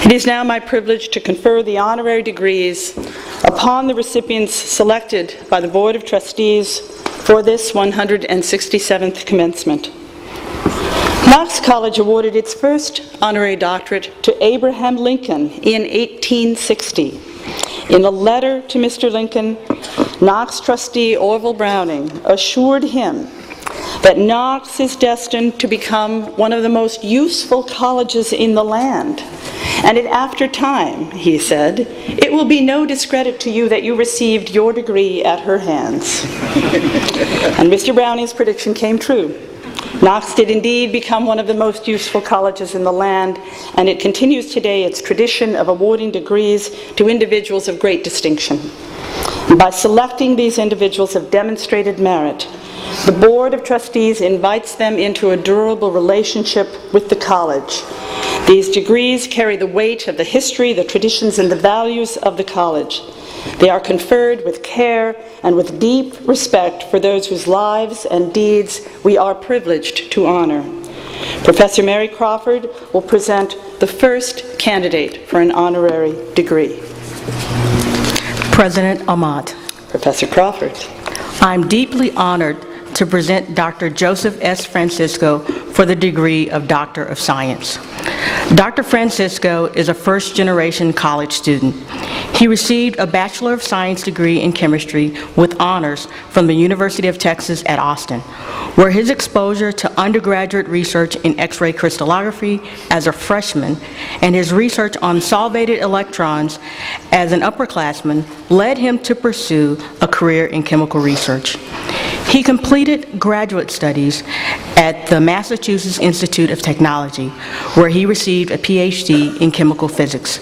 It is now my privilege to confer the honorary degrees upon the recipients selected by the Board of Trustees for this 167th commencement. Knox College awarded its first honorary doctorate to Abraham Lincoln in 1860. In a letter to Mr. Lincoln, Knox trustee Orville Browning assured him that Knox is destined to become one of the most useful colleges in the land. And in after time, he said, it will be no discredit to you that you received your degree at her hands. And Mr. Browning's prediction came true. Knox did indeed become one of the most useful colleges in the land, and it continues today its tradition of awarding degrees to individuals of great distinction. And by selecting these individuals of demonstrated merit, the Board of Trustees invites them into a durable relationship with the college. These degrees carry the weight of the history, the traditions, and the values of the college. They are conferred with care and with deep respect for those whose lives and deeds we are privileged to honor. Professor Mary Crawford will present the first candidate for an honorary degree. President Ahmad. Professor Crawford. I'm deeply honored to present Dr. Joseph S. Francisco for the degree of Doctor of Science. Dr. Francisco is a first-generation college student. He received a Bachelor of Science degree in chemistry with honors from the University of Texas at Austin, where his exposure to undergraduate research in X-ray crystallography as a freshman and his research on solvated electrons as an upperclassman led him to pursue a career in chemical research. He completed graduate studies at the Massachusetts Institute of Technology, where he received a PhD in chemical physics.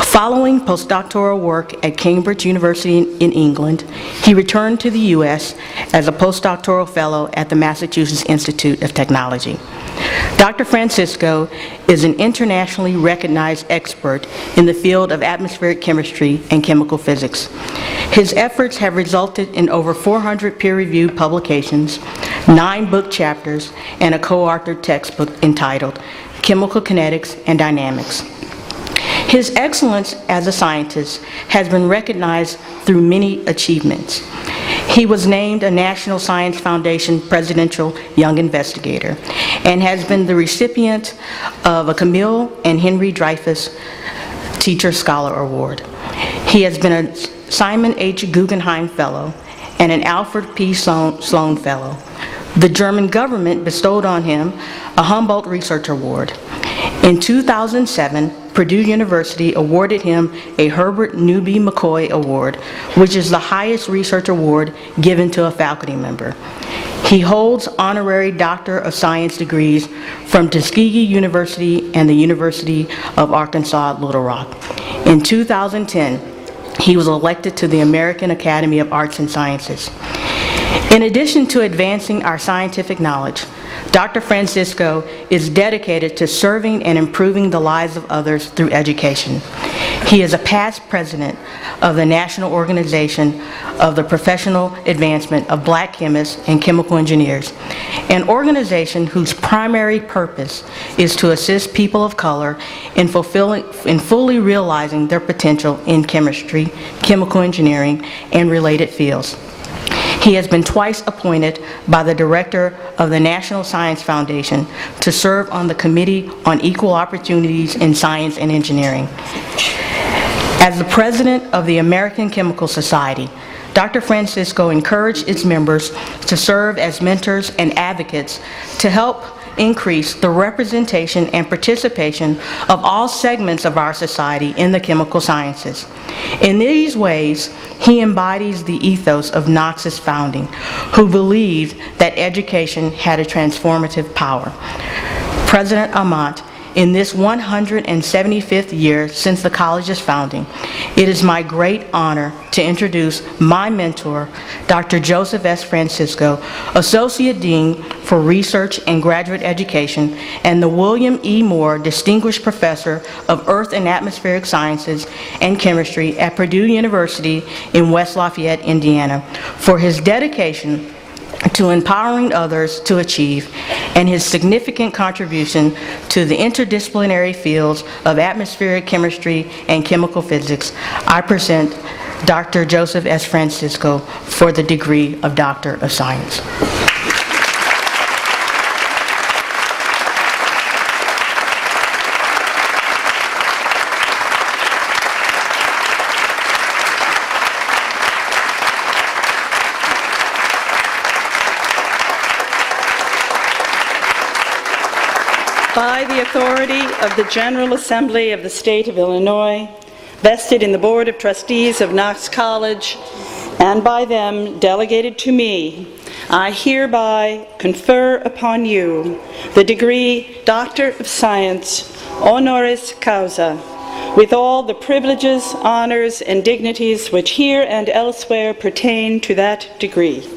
Following postdoctoral work at Cambridge University in England, he returned to the U.S. as a postdoctoral fellow at the Massachusetts Institute of Technology. Dr. Francisco is an internationally recognized expert in the field of atmospheric chemistry and chemical physics. His efforts have resulted in over 400 peer-reviewed publications, 9 book chapters, and a co-authored textbook entitled Chemical Kinetics and Dynamics. His excellence as a scientist has been recognized through many achievements. He was named a National Science Foundation Presidential Young Investigator and has been the recipient of a Camille and Henry Dreyfuss Teacher Scholar Award. He has been a Simon H. Guggenheim Fellow and an Alfred P. Sloan Fellow. The German government bestowed on him a Humboldt Research Award. In 2007, Purdue University awarded him a Herbert Newby McCoy Award, which is the highest research award given to a faculty member. He holds honorary Doctor of Science degrees from Tuskegee University and the University of Arkansas at Little Rock. In 2010, he was elected to the American Academy of Arts and Sciences. In addition to advancing our scientific knowledge, Dr. Francisco is dedicated to serving and improving the lives of others through education. He is a past president of the National Organization of the Professional Advancement of Black Chemists and Chemical Engineers, an organization whose primary purpose is to assist people of color in fully realizing their potential in chemistry, chemical engineering, and related fields. He has been twice appointed by the Director of the National Science Foundation to serve on the Committee on Equal Opportunities in Science and Engineering. As the President of the American Chemical Society, Dr. Francisco encouraged its members to serve as mentors and advocates to help increase the representation and participation of all segments of our society in the chemical sciences. In these ways, he embodies the ethos of Knox's founding, who believed that education had a transformative power. President Ahmad, in this 175th year since the college's founding, it is my great honor to introduce my mentor, Dr. Joseph S. Francisco, Associate Dean for Research and Graduate Education and the William E. Moore Distinguished Professor of Earth and Atmospheric Sciences and Chemistry at Purdue University in West Lafayette, Indiana, for his dedication to empowering others to achieve, and his significant contribution to the interdisciplinary fields of atmospheric chemistry and chemical physics, I present Dr. Joseph S. Francisco for the degree of Doctor of Science. By the authority of the General Assembly of the State of Illinois, vested in the Board of Trustees of Knox College, and by them delegated to me, I hereby confer upon you the degree Doctor of Science, honoris causa, with all the privileges, honors, and dignities which here and elsewhere pertain to that degree.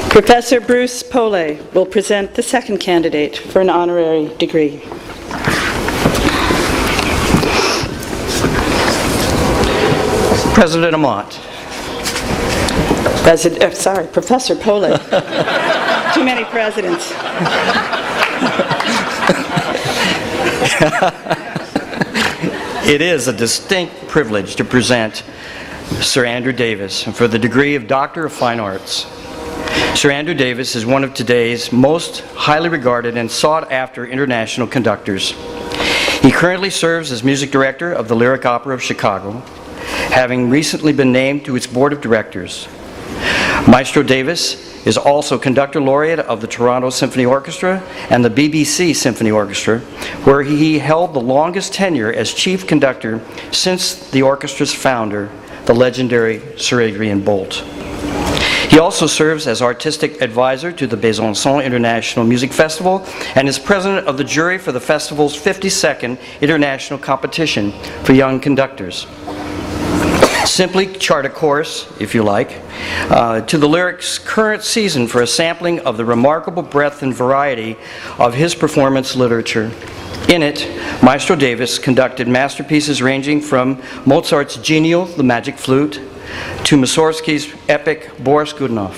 Professor Bruce Pole will present the second candidate for an honorary degree. President Amott. Professor Pole. Too many presidents. It is a distinct privilege to present Sir Andrew Davis for the degree of Doctor of Fine Arts. Sir Andrew Davis is one of today's most highly regarded and sought-after international conductors. He currently serves as music director of the Lyric Opera of Chicago, having recently been named to its board of directors. Maestro Davis is also conductor laureate of the Toronto Symphony Orchestra and the BBC Symphony Orchestra, where he held the longest tenure as chief conductor since the orchestra's founder, the legendary Sir Adrian Boult. He also serves as artistic advisor to the Besançon International Music Festival and is president of the jury for the festival's 52nd International Competition for Young Conductors. Simply chart a course, if you like, to the Lyric's current season for a sampling of the remarkable breadth and variety of his performance literature. In it, Maestro Davis conducted masterpieces ranging from Mozart's genial The Magic Flute to Mussorgsky's epic Boris Godunov.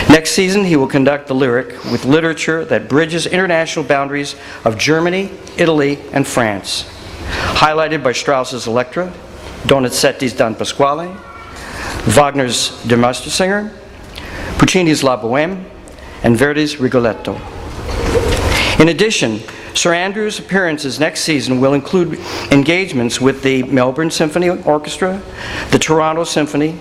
Next season, he will conduct the Lyric with literature that bridges international boundaries of Germany, Italy, and France, highlighted by Strauss's Elektra, Donizetti's Don Pasquale, Wagner's Der Meistersinger, Puccini's La Bohème, and Verdi's Rigoletto. In addition, Sir Andrew's appearances next season will include engagements with the Melbourne Symphony Orchestra, the Toronto Symphony,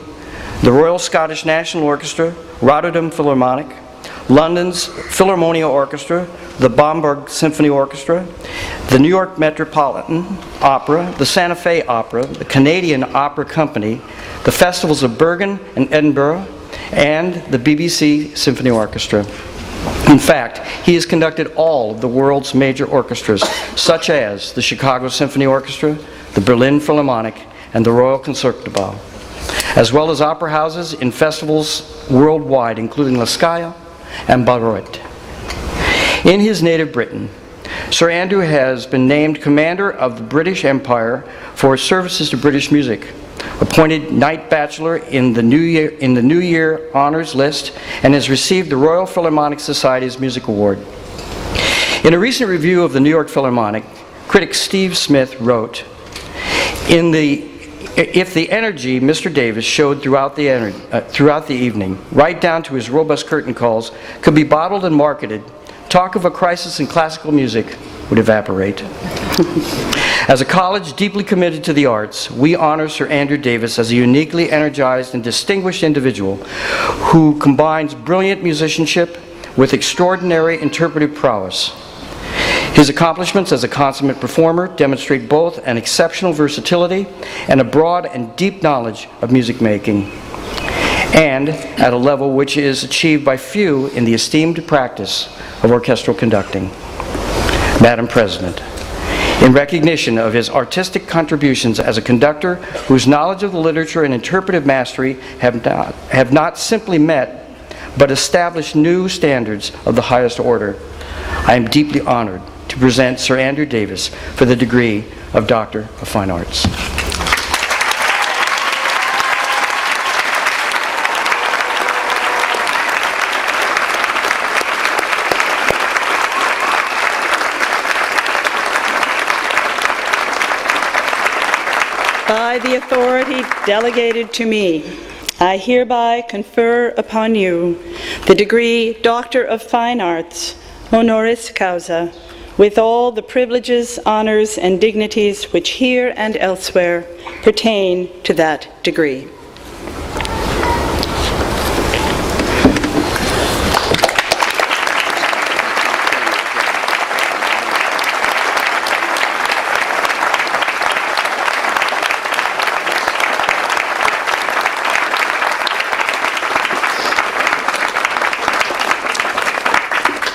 the Royal Scottish National Orchestra, Rotterdam Philharmonic, London's Philharmonia Orchestra, the Bamberg Symphony Orchestra, the New York Metropolitan Opera, the Santa Fe Opera, the Canadian Opera Company, the festivals of Bergen and Edinburgh, and the BBC Symphony Orchestra. In fact, he has conducted all of the world's major orchestras, such as the Chicago Symphony Orchestra, the Berlin Philharmonic, and the Royal Concertgebouw, as well as opera houses in festivals worldwide, including La Scala and Bayreuth. In his native Britain, Sir Andrew has been named Commander of the British Empire for his services to British music, appointed Knight Bachelor in the New Year Honors List, and has received the Royal Philharmonic Society's Music Award. In a recent review of the New York Philharmonic, critic Steve Smith wrote, if the energy Mr. Davis showed throughout the evening, right down to his robust curtain calls, could be bottled and marketed, talk of a crisis in classical music would evaporate. As a college deeply committed to the arts, we honor Sir Andrew Davis as a uniquely energized and distinguished individual who combines brilliant musicianship with extraordinary interpretive prowess. His accomplishments as a consummate performer demonstrate both an exceptional versatility and a broad and deep knowledge of music making, and at a level which is achieved by few in the esteemed practice of orchestral conducting. Madam President, in recognition of his artistic contributions as a conductor whose knowledge of the literature and interpretive mastery have not simply met, but established new standards of the highest order. I am deeply honored to present Sir Andrew Davis for the degree of Doctor of Fine Arts. By the authority delegated to me, I hereby confer upon you the degree Doctor of Fine Arts, honoris causa, with all the privileges, honors, and dignities which here and elsewhere pertain to that degree.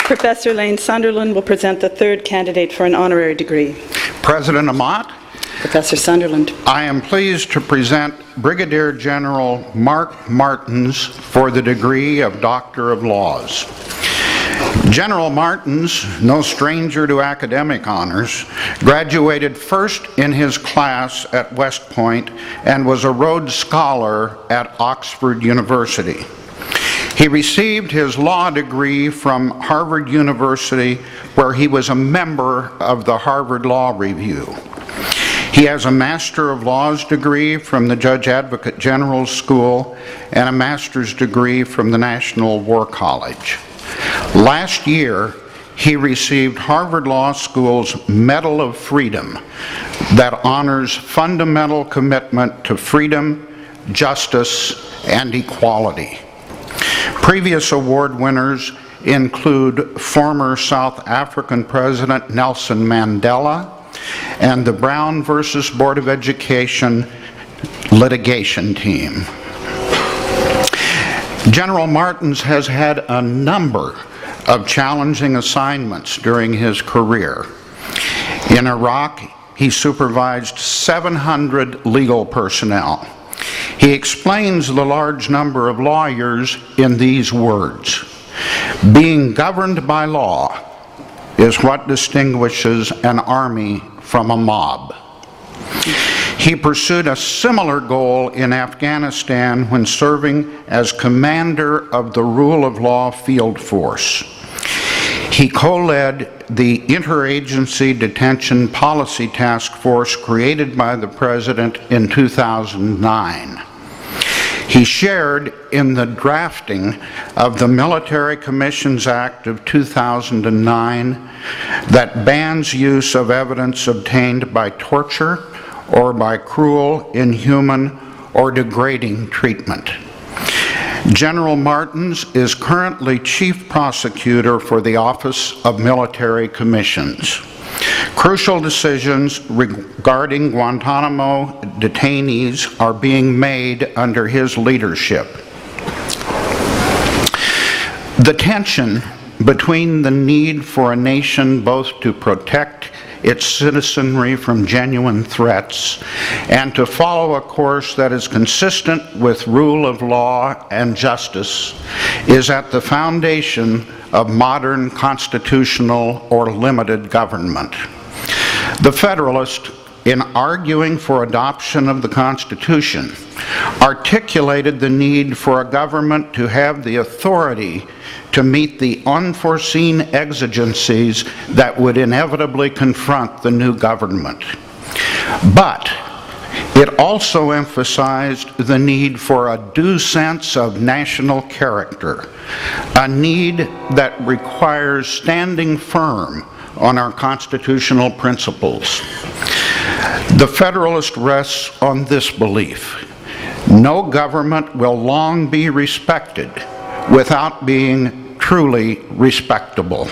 Professor Lane Sunderland will present the third candidate for an honorary degree. President Amat, Professor Sunderland. I am pleased to present Brigadier General Mark Martins for the degree of Doctor of Laws. General Martins, no stranger to academic honors, graduated first in his class at West Point and was a Rhodes Scholar at Oxford University. He received his law degree from Harvard University, where he was a member of the Harvard Law Review. He has a Master of Laws degree from the Judge Advocate General School and a master's degree from the National War College. Last year, he received Harvard Law School's Medal of Freedom that honors fundamental commitment to freedom, justice, and equality. Previous award winners include former South African President Nelson Mandela and the Brown versus Board of Education litigation team. General Martins has had a number of challenging assignments during his career. In Iraq, he supervised 700 legal personnel. He explains the large number of lawyers in these words: being governed by law is what distinguishes an army from a mob. He pursued a similar goal in Afghanistan when serving as commander of the Rule of Law Field Force. He co-led the Interagency Detention Policy Task Force created by the President in 2009. He shared in the drafting of the Military Commissions Act of 2009 that bans use of evidence obtained by torture or by cruel, inhuman, or degrading treatment. General Martins is currently Chief Prosecutor for the Office of Military Commissions. Crucial decisions regarding Guantanamo detainees are being made under his leadership. The tension between the need for a nation both to protect its citizenry from genuine threats and to follow a course that is consistent with rule of law and justice is at the foundation of modern constitutional or limited government. The Federalist, in arguing for adoption of the Constitution, articulated the need for a government to have the authority to meet the unforeseen exigencies that would inevitably confront the new government. But it also emphasized the need for a due sense of national character, a need that requires standing firm on our constitutional principles. The Federalist rests on this belief: no government will long be respected without being truly respectable.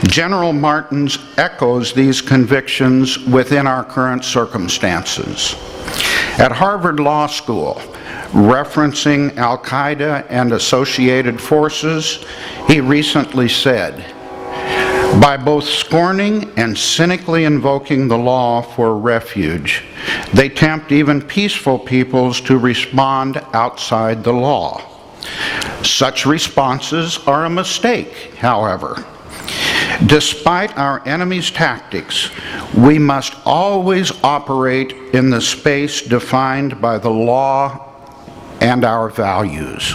General Martins echoes these convictions within our current circumstances. At Harvard Law School, referencing Al-Qaeda and associated forces, he recently said, By both scorning and cynically invoking the law for refuge, they tempt even peaceful peoples to respond outside the law. Such responses are a mistake, however. Despite our enemy's tactics, we must always operate in the space defined by the law and our values.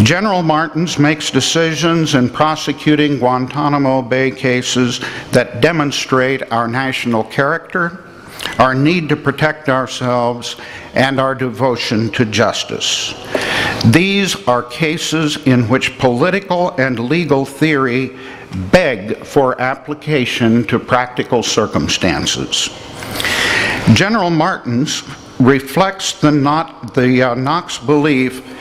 General Martins makes decisions in prosecuting Guantanamo Bay cases that demonstrate our national character, our need to protect ourselves, and our devotion to justice. These are cases in which political and legal theory beg for application to practical circumstances. General Martins reflects the Knox belief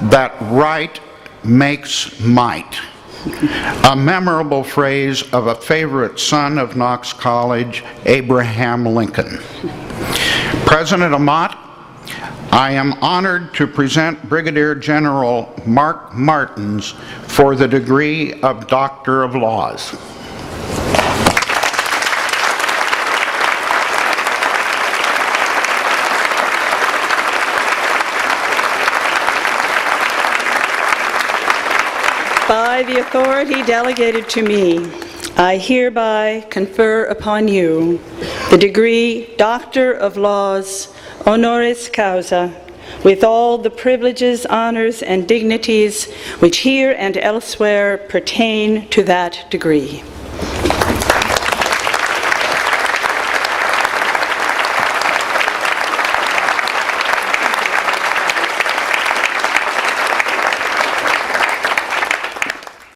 that right makes might, a memorable phrase of a favorite son of Knox College, Abraham Lincoln. President Amat, I am honored to present Brigadier General Mark Martins for the degree of Doctor of Laws. By the authority delegated to me, I hereby confer upon you the degree Doctor of Laws, honoris causa, with all the privileges, honors, and dignities which here and elsewhere pertain to that degree.